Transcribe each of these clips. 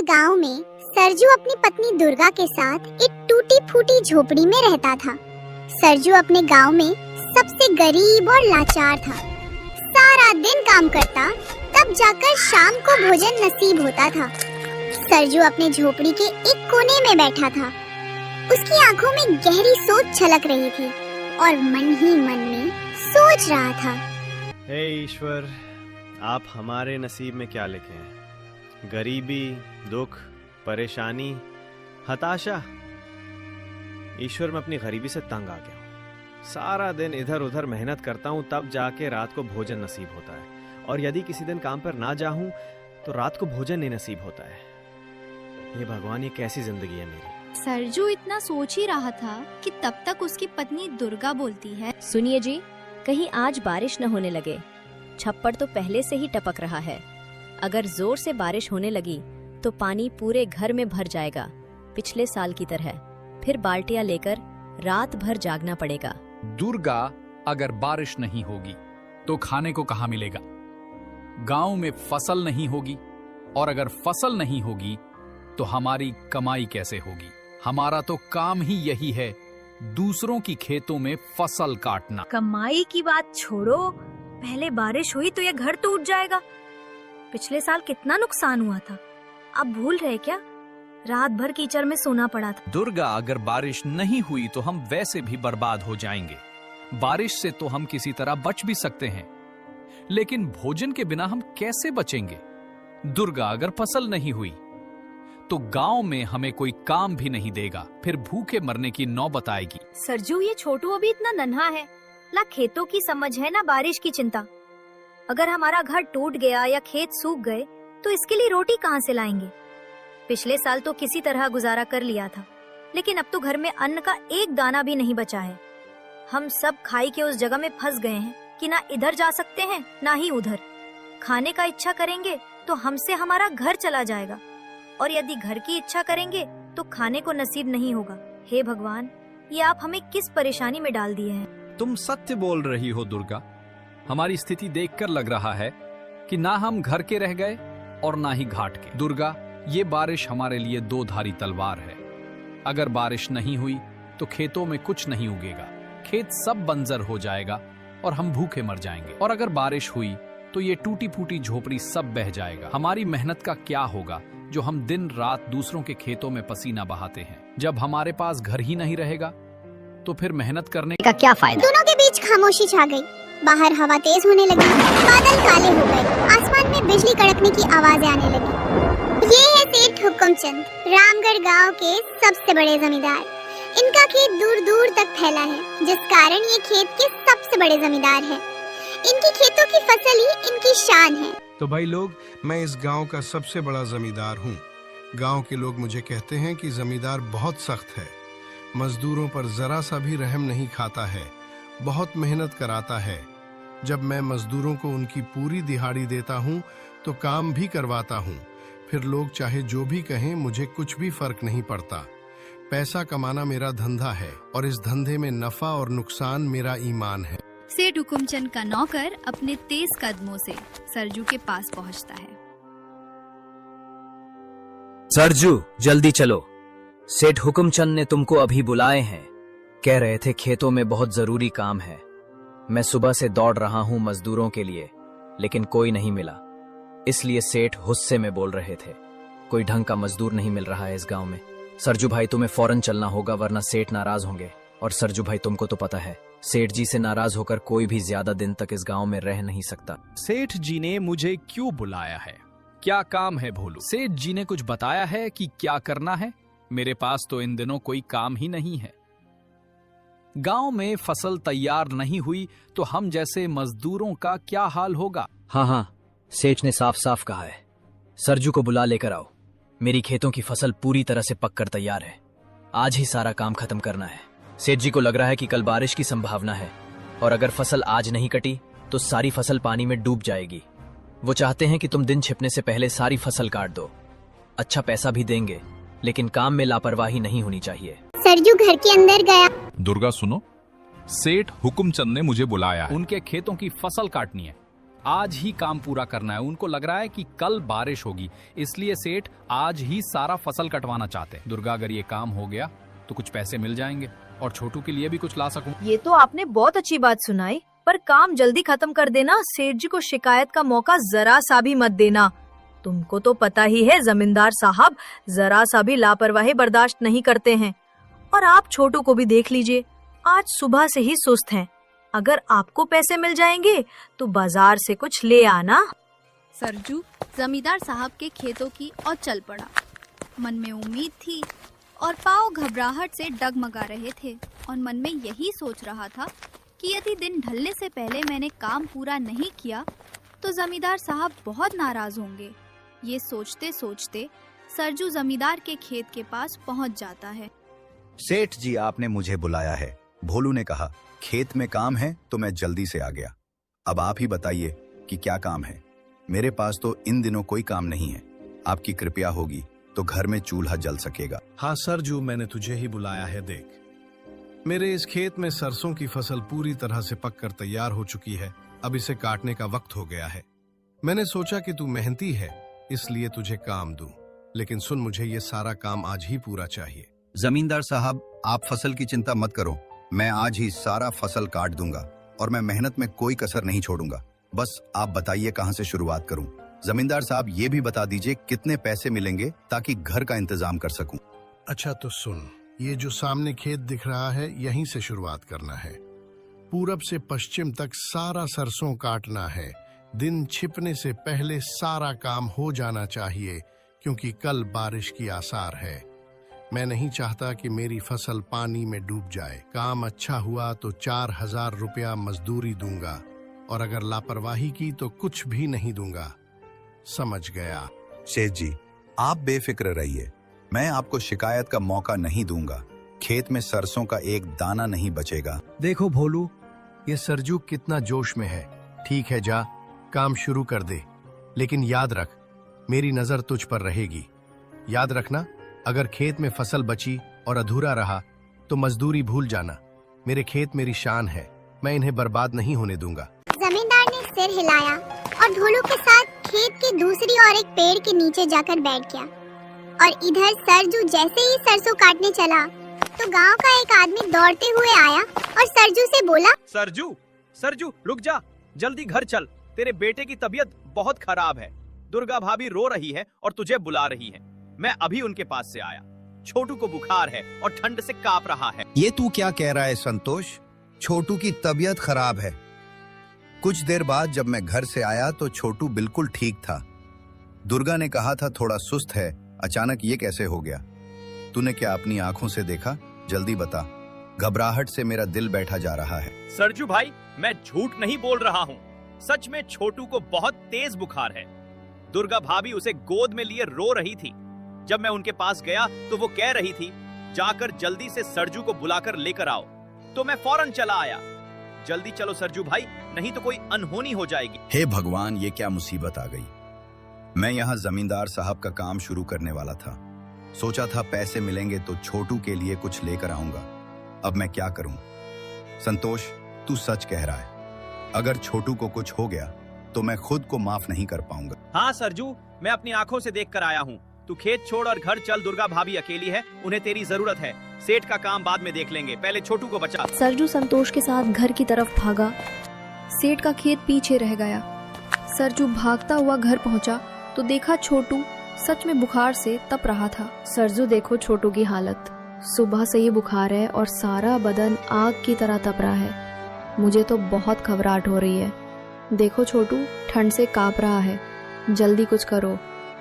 गांव में सरजू अपनी पत्नी दुर्गा के साथ एक टूटी फूटी झोपड़ी में रहता था। सरजू अपने गांव में सबसे गरीब और लाचार था। सारा दिन काम करता, तब जाकर शाम को भोजन नसीब होता था। सरजू अपने झोपड़ी के एक कोने में बैठा था। उसकी आंखों में गहरी सोच छलक रही थी और मन ही मन में सोच रहा था, हे ईश्वर, आप हमारे नसीब में क्या लिखे हैं? गरीबी, दुख, परेशानी, हताशा। ईश्वर, मैं अपनी गरीबी से तंग आ गया हूँ। सारा दिन इधर उधर मेहनत करता हूँ, तब जाके रात को भोजन नसीब होता है, और यदि किसी दिन काम पर ना जाऊं तो रात को भोजन नहीं नसीब होता है। ये भगवान, ये कैसी जिंदगी है मेरी। सरजू इतना सोच ही रहा था कि तब तक उसकी पत्नी दुर्गा बोलती है, सुनिए जी, कहीं आज बारिश न होने लगे। छप्पड़ तो पहले से ही टपक रहा है। अगर जोर से बारिश होने लगी तो पानी पूरे घर में भर जाएगा, पिछले साल की तरह। फिर बाल्टियां लेकर रात भर जागना पड़ेगा। दुर्गा, अगर बारिश नहीं होगी तो खाने को कहाँ मिलेगा? गांव में फसल नहीं होगी, और अगर फसल नहीं होगी तो हमारी कमाई कैसे होगी? हमारा तो काम ही यही है, दूसरों की खेतों में फसल काटना। कमाई की बात छोड़ो, पहले बारिश हुई तो ये घर टूट जाएगा। पिछले साल कितना नुकसान हुआ था, अब भूल रहे क्या? रात भर कीचड़ में सोना पड़ा था। दुर्गा, अगर बारिश नहीं हुई तो हम वैसे भी बर्बाद हो जाएंगे। बारिश से तो हम किसी तरह बच भी सकते हैं, लेकिन भोजन के बिना हम कैसे बचेंगे? दुर्गा, अगर फसल नहीं हुई तो गांव में हमें कोई काम भी नहीं देगा, फिर भूखे मरने की नौबत आएगी। सरजू, ये छोटू अभी इतना नन्हा है, ना खेतों की समझ है ना बारिश की चिंता। अगर हमारा घर टूट गया या खेत सूख गए तो इसके लिए रोटी कहाँ से लाएंगे? पिछले साल तो किसी तरह गुजारा कर लिया था, लेकिन अब तो घर में अन्न का एक दाना भी नहीं बचा है। हम सब खाई के उस जगह में फंस गए हैं कि ना इधर जा सकते हैं ना ही उधर। खाने का इच्छा करेंगे तो हमसे हमारा घर चला जाएगा, और यदि घर की इच्छा करेंगे तो खाने को नसीब नहीं होगा। हे भगवान, ये आप हमें किस परेशानी में डाल दिए हैं। तुम सत्य बोल रही हो दुर्गा। हमारी स्थिति देखकर लग रहा है कि ना हम घर के रह गए और ना ही घाट के। दुर्गा, ये बारिश हमारे लिए दो धारी तलवार है। अगर बारिश नहीं हुई तो खेतों में कुछ नहीं उगेगा, खेत सब बंजर हो जाएगा और हम भूखे मर जाएंगे। और अगर बारिश हुई तो ये टूटी फूटी झोपड़ी सब बह जाएगा। हमारी मेहनत का क्या होगा जो हम दिन रात दूसरों के खेतों में पसीना बहाते हैं? जब हमारे पास घर ही नहीं रहेगा तो फिर मेहनत करने का क्या फायदा? दोनों के बीच खामोशी छा गई। बाहर हवा तेज होने लगी, बादल काले हो गए, आसमान में बिजली कड़कने की आवाजें आने लगी। ये है सेठ हुकुमचंद, रामगढ़ गांव के सबसे बड़े जमींदार। इनका खेत दूर दूर तक फैला है, जिस कारण ये खेत के सबसे बड़े जमींदार है। इनकी खेतों की फसल ही इनकी शान है। तो भाई लोग, मैं इस गांव का सबसे बड़ा जमींदार हूँ। गांव के लोग मुझे कहते हैं कि जमींदार बहुत सख्त है, मजदूरों पर जरा सा भी रहम नहीं खाता है, बहुत मेहनत कराता है। जब मैं मजदूरों को उनकी पूरी दिहाड़ी देता हूँ तो काम भी करवाता हूँ। फिर लोग चाहे जो भी कहें, मुझे कुछ भी फर्क नहीं पड़ता। पैसा कमाना मेरा धंधा है, और इस धंधे में नफा और नुकसान मेरा ईमान है। सेठ हुकुमचंद का नौकर अपने तेज कदमों से सरजू के पास पहुंचता है। सरजू, जल्दी चलो, सेठ हुकुमचंद ने तुमको अभी बुलाए हैं। कह रहे थे खेतों में बहुत जरूरी काम है। मैं सुबह से दौड़ रहा हूं मजदूरों के लिए, लेकिन कोई नहीं मिला, इसलिए सेठ गुस्से में बोल रहे थे। कोई ढंग का मजदूर नहीं मिल रहा है इस गांव में। सरजू भाई, तुम्हें फौरन चलना होगा, वरना सेठ नाराज होंगे। और सरजू भाई, तुमको तो पता है, सेठ जी से नाराज होकर कोई भी ज्यादा दिन तक इस गांव में रह नहीं सकता। सेठ जी ने मुझे क्यों बुलाया है? क्या काम है भोलू? सेठ जी ने कुछ बताया है कि क्या करना है? मेरे पास तो इन दिनों कोई काम ही नहीं है। गांव में फसल तैयार नहीं हुई तो हम जैसे मजदूरों का क्या हाल होगा? हाँ, सेठ ने साफ साफ कहा है, सरजू को बुला लेकर आओ। मेरी खेतों की फसल पूरी तरह से पककर तैयार है, आज ही सारा काम खत्म करना है। सेठ जी को लग रहा है कि कल बारिश की संभावना है, और अगर फसल आज नहीं कटी तो सारी फसल पानी में डूब जाएगी। वो चाहते हैं कि तुम दिन छिपने से पहले सारी फसल काट दो। अच्छा पैसा भी देंगे, लेकिन काम में लापरवाही नहीं होनी चाहिए। सरजू घर के अंदर गया। दुर्गा, सुनो, सेठ हुकुमचंद ने मुझे बुलाया है। उनके खेतों की फसल काटनी है। आज ही काम पूरा करना है। उनको लग रहा है कि कल बारिश होगी, इसलिए सेठ आज ही सारा फसल कटवाना चाहते हैं। दुर्गा, अगर ये काम हो गया तो कुछ पैसे मिल जाएंगे और छोटू के लिए भी कुछ ला सकूं। ये तो आपने बहुत अच्छी बात सुनाई, पर काम जल्दी खत्म कर देना। सेठ जी को शिकायत का मौका जरा सा भी मत देना। तुमको तो पता ही है जमींदार साहब जरा सा भी लापरवाही बर्दाश्त नहीं करते हैं। और आप छोटू को भी देख लीजिए, आज सुबह से ही सुस्त हैं। अगर आपको पैसे मिल जाएंगे तो बाजार से कुछ ले आना। सरजू जमींदार साहब के खेतों की और चल पड़ा। मन में उम्मीद थी और पाँव घबराहट से डगमगा रहे थे और मन में यही सोच रहा था कि यदि दिन ढलने से पहले मैंने काम पूरा नहीं किया तो जमींदार साहब बहुत नाराज होंगे। ये सोचते सोचते सरजू जमींदार के खेत के पास पहुंच जाता है। सेठ जी, आपने मुझे बुलाया है। भोलू ने कहा खेत में काम है तो मैं जल्दी से आ गया। अब आप ही बताइए कि क्या काम है। मेरे पास तो इन दिनों कोई काम नहीं है। आपकी कृपया होगी तो घर में चूल्हा जल सकेगा। हाँ सरजू, मैंने तुझे ही बुलाया है। देख, मेरे इस खेत में सरसों की फसल पूरी तरह से पककर तैयार हो चुकी है। अब इसे काटने का वक्त हो गया है। मैंने सोचा कि तू मेहनती है इसलिए तुझे काम दूं, लेकिन सुन, मुझे ये सारा काम आज ही पूरा चाहिए। जमींदार साहब, आप फसल की चिंता मत करो। मैं आज ही सारा फसल काट दूंगा और मैं मेहनत में कोई कसर नहीं छोड़ूंगा। बस आप बताइए कहां से शुरुआत करूं। जमींदार साहब, ये भी बता दीजिए कितने पैसे मिलेंगे ताकि घर का इंतजाम कर सकूं। अच्छा तो सुन, ये जो सामने खेत दिख रहा है यहीं से शुरुआत करना है। पूरब से पश्चिम तक सारा सरसों काटना है। दिन छिपने से पहले सारा काम हो जाना चाहिए क्योंकि कल बारिश की आसार है। मैं नहीं चाहता कि मेरी फसल पानी में डूब जाए। काम अच्छा हुआ तो 4000 रुपया मजदूरी दूंगा और अगर लापरवाही की तो कुछ भी नहीं दूंगा। समझ गया? सेठ जी, आप बेफिक्र रहिए। मैं आपको शिकायत का मौका नहीं दूंगा। खेत में सरसों का एक दाना नहीं बचेगा। देखो भोलू, ये सरजू कितना जोश में है। ठीक है, जा काम शुरू कर दे, लेकिन याद रख मेरी नजर तुझ पर रहेगी। याद रखना, अगर खेत में फसल बची और अधूरा रहा तो मजदूरी भूल जाना। मेरे खेत मेरी शान है, मैं इन्हें बर्बाद नहीं होने दूंगा। जमींदार ने सिर हिलाया और भोलू के साथ खेत के दूसरी ओर एक पेड़ के नीचे जाकर बैठ गया। और इधर सरजू जैसे ही सरसों काटने चला तो गांव का एक आदमी दौड़ते हुए आया और सरजू से बोला, सरजू रुक जा, जल्दी घर चल। तेरे बेटे की तबीयत बहुत खराब है। दुर्गा भाभी रो रही है और तुझे बुला रही है। मैं अभी उनके पास से आया। छोटू को बुखार है और ठंड से कांप रहा है। ये तू क्या कह रहा है संतोष? छोटू की तबीयत खराब है। कुछ देर बाद जब मैं घर से आया तो छोटू बिल्कुल ठीक था। दुर्गा ने कहा था थोड़ा सुस्त है। अचानक ये कैसे हो गया? तूने क्या अपनी आंखों से देखा? जल्दी बता। घबराहट से मेरा दिल बैठा जा रहा है। सरजू भाई, मैं झूठ नहीं बोल रहा हूँ। सच में छोटू को बहुत तेज बुखार है। दुर्गा भाभी उसे गोद में लिए रो रही थी। जब मैं उनके पास गया तो वो कह रही थी जाकर जल्दी से सरजू को बुलाकर लेकर आओ। तो मैं फौरन चला आया। जल्दी चलो सरजू भाई, नहीं तो कोई अनहोनी हो जाएगी। हे भगवान, ये क्या मुसीबत आ गई। मैं यहाँ जमींदार साहब का काम शुरू करने वाला था। सोचा था पैसे मिलेंगे तो छोटू के लिए कुछ लेकर आऊंगा। अब मैं क्या करूं? संतोष, तू सच कह रहा है। अगर छोटू को कुछ हो गया तो मैं खुद को माफ नहीं कर पाऊंगा। हाँ सरजू, मैं अपनी आंखों से देख कर आया हूँ। तू खेत छोड़ और घर चल। दुर्गा भाभी अकेली है, उन्हें तेरी जरूरत है। सेठ का काम बाद में देख लेंगे, पहले छोटू को बचा। सरजू संतोष के साथ घर की तरफ भागा। सेठ का खेत पीछे रह गया। सरजू भागता हुआ घर पहुंचा तो देखा छोटू सच में बुखार से तप रहा था। सरजू, देखो छोटू की हालत। सुबह से ही बुखार है और सारा बदन आग की तरह तप रहा है। मुझे तो बहुत घबराहट हो रही है। देखो छोटू ठंड से कांप रहा है। जल्दी कुछ करो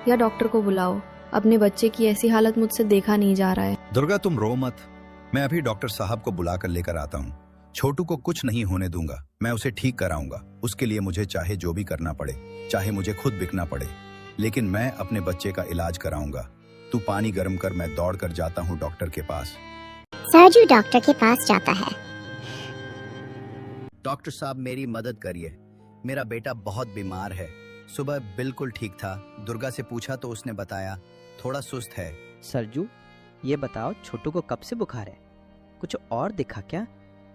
या डॉक्टर को बुलाओ। अपने बच्चे की ऐसी हालत मुझसे देखा नहीं जा रहा है। दुर्गा, तुम रो मत। मैं अभी डॉक्टर साहब को बुलाकर लेकर आता हूँ। छोटू को कुछ नहीं होने दूंगा। मैं उसे ठीक कराऊंगा। उसके लिए मुझे चाहे जो भी करना पड़े, चाहे मुझे खुद बिकना पड़े, लेकिन मैं अपने बच्चे का इलाज कराऊंगा। तू पानी गर्म कर, मैं दौड़ कर जाता हूँ डॉक्टर के पास। सरजू डॉक्टर के पास जाता है। डॉक्टर साहब, मेरी मदद करिए। मेरा बेटा बहुत बीमार है। सुबह बिल्कुल ठीक था। दुर्गा से पूछा तो उसने बताया थोड़ा सुस्त है। सरजू, ये बताओ छोटू को कब से बुखार है? कुछ और दिखा क्या?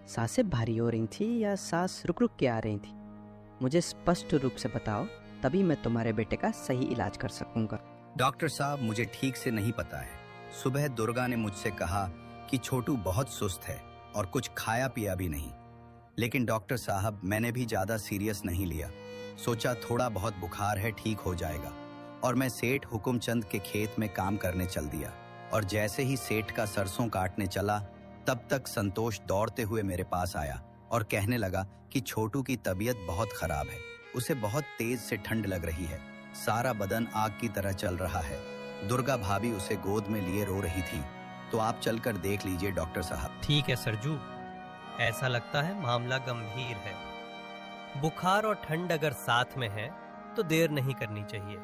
सांसें भारी हो रही थी या सांस रुक रुक के आ रही थी? मुझे स्पष्ट रूप से बताओ, तभी मैं तुम्हारे बेटे का सही इलाज कर सकूंगा। डॉक्टर साहब, मुझे ठीक से नहीं पता है। सुबह दुर्गा ने मुझसे कहा कि छोटू बहुत सुस्त है और कुछ खाया पिया भी नहीं। लेकिन डॉक्टर साहब, मैंने भी ज्यादा सीरियस नहीं लिया। सोचा थोड़ा बहुत बुखार है, ठीक हो जाएगा। और मैं सेठ हुकुमचंद के खेत में काम करने चल दिया। और जैसे ही सेठ का सरसों काटने चला, तब तक संतोष दौड़ते हुए मेरे पास आया और कहने लगा कि छोटू की तबीयत बहुत खराब है। उसे बहुत तेज से ठंड लग रही है, सारा बदन आग की तरह चल रहा है। दुर्गा भाभी उसे गोद में लिए रो रही थी। तो आप चलकर देख लीजिए डॉक्टर साहब। ठीक है सरजू, ऐसा लगता है मामला गंभीर है। बुखार और ठंड अगर साथ में है तो देर नहीं करनी चाहिए।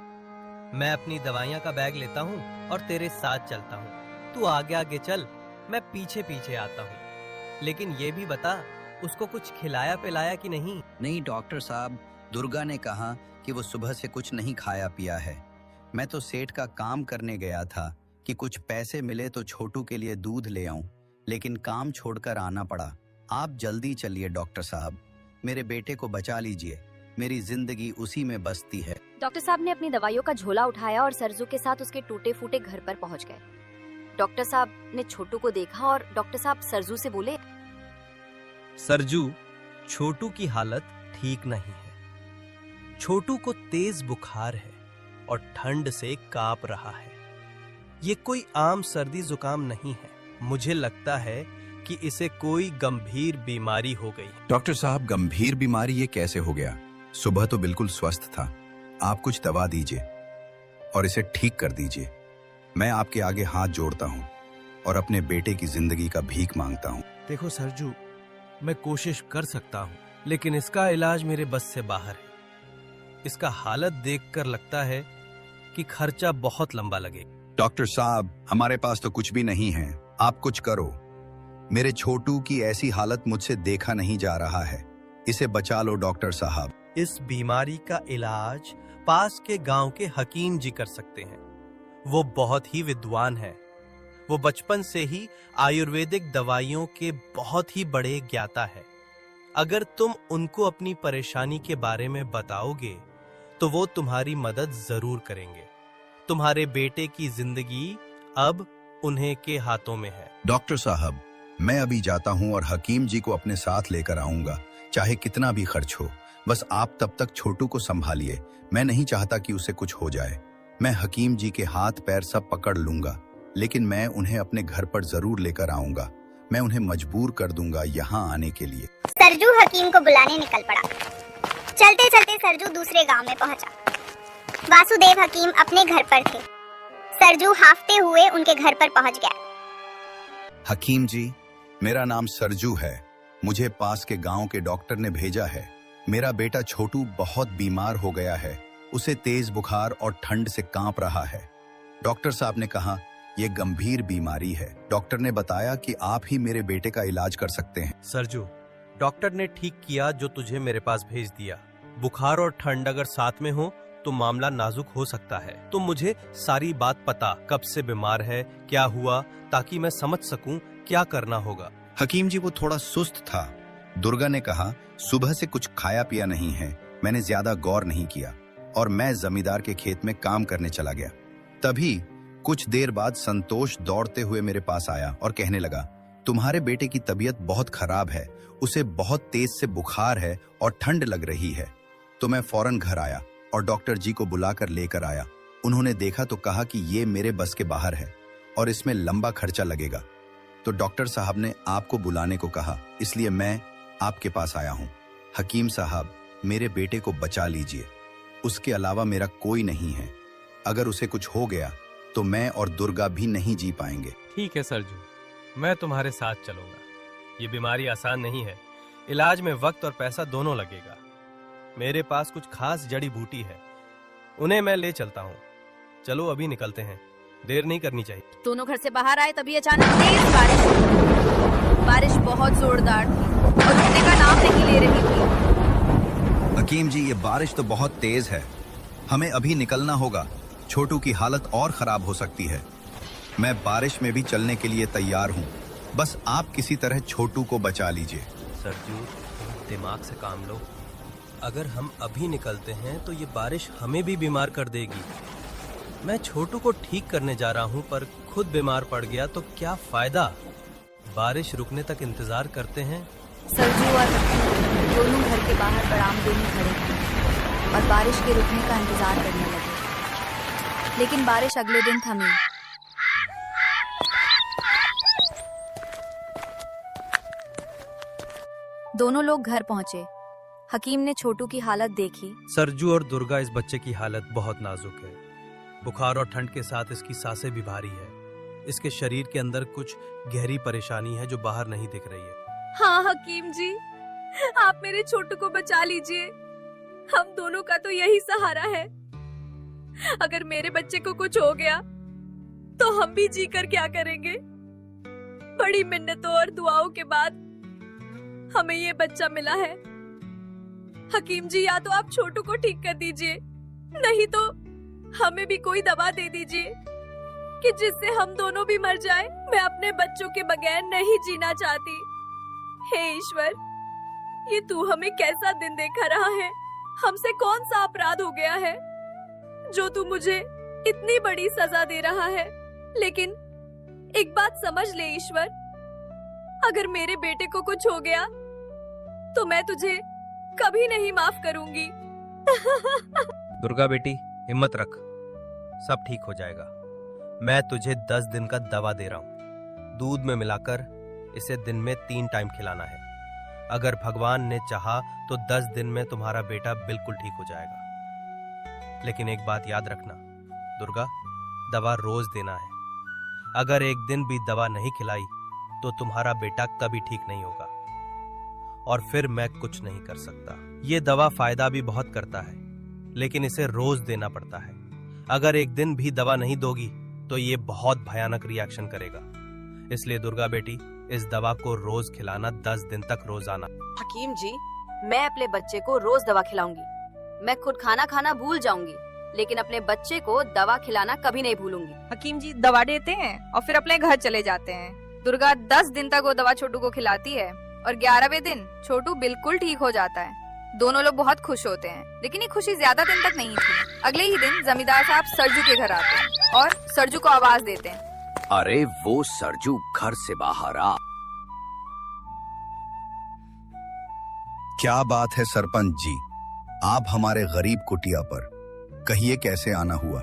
मैं अपनी दवाइयाँ का बैग लेता हूँ और तेरे साथ चलता हूँ। तू आगे आगे चल, मैं पीछे पीछे आता हूँ। लेकिन ये भी बता, उसको कुछ खिलाया पिलाया कि नहीं? नहीं डॉक्टर साहब, दुर्गा ने कहा कि वो सुबह से कुछ नहीं खाया पिया है। मैं तो सेठ का काम करने गया था कि कुछ पैसे मिले तो छोटू के लिए दूध ले आऊं, लेकिन काम छोड़कर आना पड़ा। आप जल्दी चलिए डॉक्टर साहब, मेरे बेटे को बचा लीजिए। मेरी जिंदगी उसी में बसती है। डॉक्टर साहब ने अपनी दवाइयों का झोला उठाया और सरजू के साथ उसके टूटे फूटे घर पर पहुंच गए। डॉक्टर साहब ने छोटू को देखा और डॉक्टर साहब सरजू से बोले, सरजू, छोटू की हालत ठीक नहीं है। छोटू को तेज बुखार है और ठंड से कांप रहा है। ये कोई आम सर्दी जुकाम नहीं है। मुझे लगता है कि इसे कोई गंभीर बीमारी हो गई। डॉक्टर साहब, गंभीर बीमारी ये कैसे हो गया? सुबह तो बिल्कुल स्वस्थ था। आप कुछ दवा दीजिए और इसे ठीक कर दीजिए। मैं आपके आगे हाथ जोड़ता हूँ और अपने बेटे की जिंदगी का भीख मांगता हूँ। देखो सरजू, मैं कोशिश कर सकता हूँ, लेकिन इसका इलाज मेरे बस से बाहर है। इसका हालत देखकर लगता है कि खर्चा बहुत लंबा लगेगा। डॉक्टर साहब, हमारे पास तो कुछ भी नहीं है। आप कुछ करो। मेरे छोटू की ऐसी हालत मुझसे देखा नहीं जा रहा है। इसे बचा लो डॉक्टर साहब। इस बीमारी का इलाज पास के गांव के हकीम जी कर सकते हैं। वो बहुत ही विद्वान है। वो बचपन से ही आयुर्वेदिक दवाइयों के बहुत ही बड़े ज्ञाता है। अगर तुम उनको अपनी परेशानी के बारे में बताओगे तो वो तुम्हारी मदद जरूर करेंगे। तुम्हारे बेटे की जिंदगी अब उन्हीं के हाथों में है। डॉक्टर साहब, मैं अभी जाता हूँ और हकीम जी को अपने साथ लेकर आऊंगा, चाहे कितना भी खर्च हो। बस आप तब तक छोटू को संभालिए। मैं नहीं चाहता कि उसे कुछ हो जाए। मैं हकीम जी के हाथ पैर सब पकड़ लूंगा, लेकिन मैं उन्हें अपने घर पर जरूर लेकर आऊंगा। मैं उन्हें मजबूर कर दूंगा यहाँ आने के लिए। सरजू हकीम को बुलाने निकल पड़ा। चलते चलते सरजू दूसरे गांव में पहुंचा। वासुदेव हकीम अपने घर पर थे। सरजू हाफते हुए उनके घर पर पहुंच गया। हकीम जी, मेरा नाम सरजू है। मुझे पास के गांव के डॉक्टर ने भेजा है। मेरा बेटा छोटू बहुत बीमार हो गया है। उसे तेज बुखार और ठंड से कांप रहा है। डॉक्टर साहब ने कहा यह गंभीर बीमारी है। डॉक्टर ने बताया कि आप ही मेरे बेटे का इलाज कर सकते हैं। सरजू, डॉक्टर ने ठीक किया जो तुझे मेरे पास भेज दिया। बुखार और ठंड अगर साथ में हो तो मामला नाजुक हो सकता है। तुम मुझे सारी बात पता, कब से बीमार है, क्या हुआ, ताकि मैं समझ सकूं क्या करना होगा। हकीम जी, वो थोड़ा सुस्त था। दुर्गा ने कहा सुबह से कुछ खाया पिया नहीं है। मैंने ज्यादा गौर नहीं किया और मैं जमींदार के खेत में काम करने चला गया। तभी कुछ देर बाद संतोष दौड़ते हुए मेरे पास आया और कहने लगा, तुम्हारे बेटे की तबीयत बहुत खराब है। उसे बहुत तेज से बुखार है और ठंड लग रही है। तो मैं फौरन घर आया और डॉक्टर जी को बुलाकर लेकर आया। उन्होंने देखा तो कहा कि ये मेरे बस के बाहर है और इसमें लंबा खर्चा लगेगा। तो डॉक्टर साहब ने आपको बुलाने को कहा, इसलिए मैं आपके पास आया हूँ। हकीम साहब, मेरे बेटे को बचा लीजिए। उसके अलावा मेरा कोई नहीं है। अगर उसे कुछ हो गया तो मैं और दुर्गा भी नहीं जी पाएंगे। ठीक है सरजू, मैं तुम्हारे साथ चलूंगा। ये बीमारी आसान नहीं है। इलाज में वक्त और पैसा दोनों लगेगा। मेरे पास कुछ खास जड़ी बूटी है, उन्हें मैं ले चलता हूँ। चलो अभी निकलते हैं, देर नहीं करनी चाहिए। दोनों घर से बाहर आए तभी अचानक तेज बारिश हुई। बारिश बहुत जोरदार थी और रुकने का नाम नहीं ले रही थी। हकीम जी, ये बारिश तो बहुत तेज है। हमें अभी निकलना होगा। छोटू की हालत और खराब हो सकती है। मैं बारिश में भी चलने के लिए तैयार हूँ। बस आप किसी तरह छोटू को बचा लीजिए। सरजू, दिमाग से काम लो। अगर हम अभी निकलते हैं तो ये बारिश हमें भी बीमार कर देगी। मैं छोटू को ठीक करने जा रहा हूँ, पर खुद बीमार पड़ गया तो क्या फायदा। बारिश रुकने तक इंतजार करते हैं। सरजू और हकीम दोनों घर के बाहर बरामदे में खड़े थे और बारिश के रुकने का इंतजार करने लगे। लेकिन बारिश अगले दिन थमी। दोनों लोग घर पहुंचे। हकीम ने छोटू की हालत देखी। सरजू और दुर्गा, इस बच्चे की हालत बहुत नाजुक है। बुखार और ठंड के साथ इसकी सांसें भी भारी है। इसके शरीर के अंदर कुछ गहरी परेशानी है जो बाहर नहीं दिख रही है। हाँ हकीम जी, आप मेरे छोटू को बचा लीजिए। हम दोनों का तो यही सहारा है। अगर मेरे बच्चे को कुछ हो गया तो हम भी जी कर क्या करेंगे। बड़ी मिन्नतों और दुआओं के बाद हमें ये बच्चा मिला है। हकीम जी, या तो आप छोटू को ठीक कर दीजिए, नहीं तो हमें भी कोई दवा दे दीजिए कि जिससे हम दोनों भी मर जाएं। मैं अपने बच्चों के बगैर नहीं जीना चाहती। हे ईश्वर, ये तू हमें कैसा दिन देखा रहा है। हमसे कौन सा अपराध हो गया है जो तू मुझे इतनी बड़ी सजा दे रहा है। लेकिन एक बात समझ ले ईश्वर, अगर मेरे बेटे को कुछ हो गया तो मैं तुझे कभी नहीं माफ करूंगी। दुर्गा बेटी, हिम्मत रख, सब ठीक हो जाएगा। मैं तुझे 10 दिन का दवा दे रहा हूँ। दूध में मिलाकर इसे दिन में 3 टाइम खिलाना है। अगर भगवान ने चाहा तो 10 दिन में तुम्हारा बेटा बिल्कुल ठीक हो जाएगा। लेकिन एक बात याद रखना दुर्गा, दवा रोज देना है। अगर एक दिन भी दवा नहीं खिलाई तो तुम्हारा बेटा कभी ठीक नहीं होगा और फिर मैं कुछ नहीं कर सकता। ये दवा फायदा भी बहुत करता है, लेकिन इसे रोज देना पड़ता है। अगर एक दिन भी दवा नहीं दोगी तो ये बहुत भयानक रिएक्शन करेगा। इसलिए दुर्गा बेटी, इस दवा को रोज खिलाना, 10 दिन तक रोजाना। हकीम जी, मैं अपने बच्चे को रोज दवा खिलाऊंगी। मैं खुद खाना खाना भूल जाऊंगी, लेकिन अपने बच्चे को दवा खिलाना कभी नहीं भूलूंगी। हकीम जी दवा देते हैं और फिर अपने घर चले जाते हैं। दुर्गा 10 दिन तक वो दवा छोटू को खिलाती है और 11वें दिन छोटू बिल्कुल ठीक हो जाता है। दोनों लोग बहुत खुश होते हैं, लेकिन ये खुशी ज्यादा दिन तक नहीं थी। अगले ही दिन जमींदार साहब सरजू के घर आते हैं और सरजू को आवाज देते हैं। अरे वो सरजू घर से बाहर आ। क्या बात है सरपंच जी, आप हमारे गरीब कुटिया पर, कहिए कैसे आना हुआ?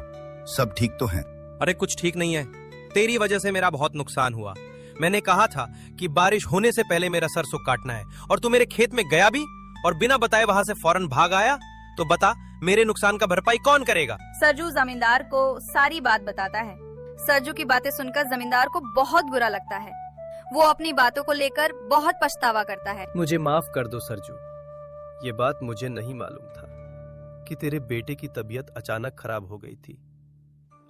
सब ठीक तो है? अरे कुछ ठीक नहीं है। तेरी वजह से मेरा बहुत नुकसान हुआ। मैंने कहा था कि बारिश होने से पहले मेरा सरसों काटना है और तू मेरे खेत में गया भी और बिना बताए वहां से फौरन भाग आया। तो बता, मेरे नुकसान का भरपाई कौन करेगा? सरजू जमींदार को सारी बात बताता है। सरजू की बातें सुनकर जमींदार को बहुत बुरा लगता है। वो अपनी बातों को लेकर बहुत पछतावा करता है। मुझे माफ कर दो सरजू, ये बात मुझे नहीं मालूम था कि तेरे बेटे की तबीयत अचानक खराब हो गई थी।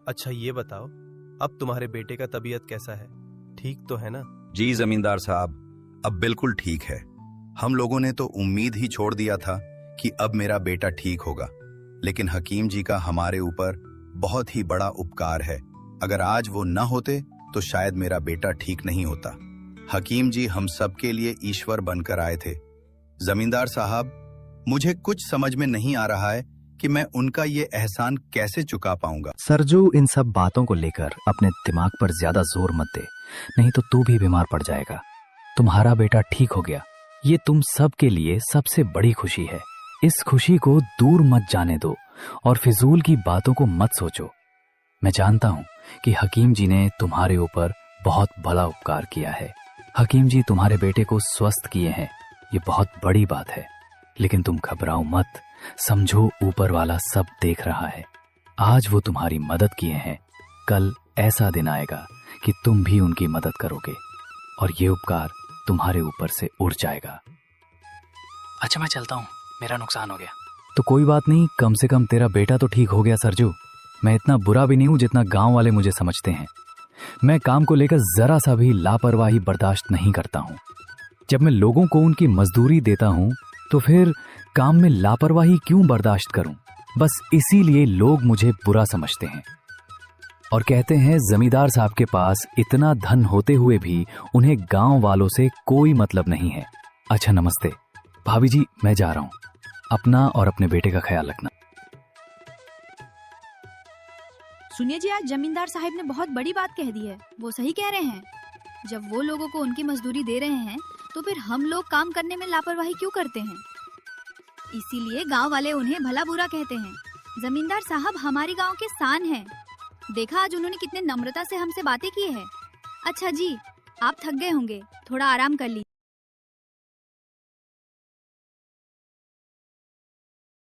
अच्छा ये बताओ, अब तुम्हारे बेटे का तबीयत कैसा है? ठीक तो है ना? जी जमींदार साहब, अब बिल्कुल ठीक है। हम लोगों ने तो उम्मीद ही छोड़ दिया था कि अब मेरा बेटा ठीक होगा, लेकिन हकीम जी का हमारे ऊपर बहुत ही बड़ा उपकार है। अगर आज वो न होते तो शायद मेरा बेटा ठीक नहीं होता। हकीम जी हम सब के लिए ईश्वर बनकर आए थे। जमींदार साहब, मुझे कुछ समझ में नहीं आ रहा है कि मैं उनका ये एहसान कैसे चुका पाऊंगा। सरजू, इन सब बातों को लेकर अपने दिमाग पर ज्यादा जोर मत दे, नहीं तो तू भी बीमार पड़ जाएगा। तुम्हारा बेटा ठीक हो गया, ये तुम सब के लिए सबसे बड़ी खुशी है। इस खुशी को दूर मत जाने दो और फिजूल की बातों को मत सोचो। मैं जानता हूँ कि हकीम जी ने तुम्हारे ऊपर बहुत बड़ा उपकार किया है। हकीम जी तुम्हारे बेटे को स्वस्थ किए हैं, ये बहुत बड़ी बात है। लेकिन तुम घबराओ मत, समझो ऊपर वाला सब देख रहा है। आज वो तुम्हारी मदद किए हैं, कल ऐसा दिन आएगा कि तुम भी उनकी मदद करोगे और ये उपकार तुम्हारे ऊपर से उड़ जाएगा। अच्छा मैं चलता हूँ, मेरा नुकसान हो गया। तो कोई बात नहीं, कम से कम तेरा बेटा तो ठीक हो गया सरजू। मैं इतना बुरा भी नहीं हूँ जितना गांव वाले मुझे समझते हैं। मैं काम को लेकर जरा सा भी लापरवाही बर्दाश्त नहीं करता हूँ। जब मैं लोगों को उनकी मजदूरी देता हूँ तो फिर काम में लापरवाही क्यों बर्दाश्त करूं? बस इसीलिए लोग मुझे बुरा समझते हैं और कहते हैं जमींदार साहब के पास इतना धन होते हुए भी उन्हें गांव वालों से कोई मतलब नहीं है। अच्छा नमस्ते भाभी जी, मैं जा रहा हूं। अपना और अपने बेटे का ख्याल रखना। सुनिए जी, आज जमींदार साहब ने बहुत बड़ी बात कह दी है। वो सही कह रहे हैं। जब वो लोगों को उनकी मजदूरी दे रहे हैं तो फिर हम लोग काम करने में लापरवाही क्यों करते हैं? इसीलिए गांव वाले उन्हें भला बुरा कहते हैं। जमींदार साहब हमारी गांव के शान हैं। देखा आज उन्होंने कितने नम्रता से हमसे बातें की है। अच्छा जी, आप थक गए होंगे, थोड़ा आराम कर लीजिए।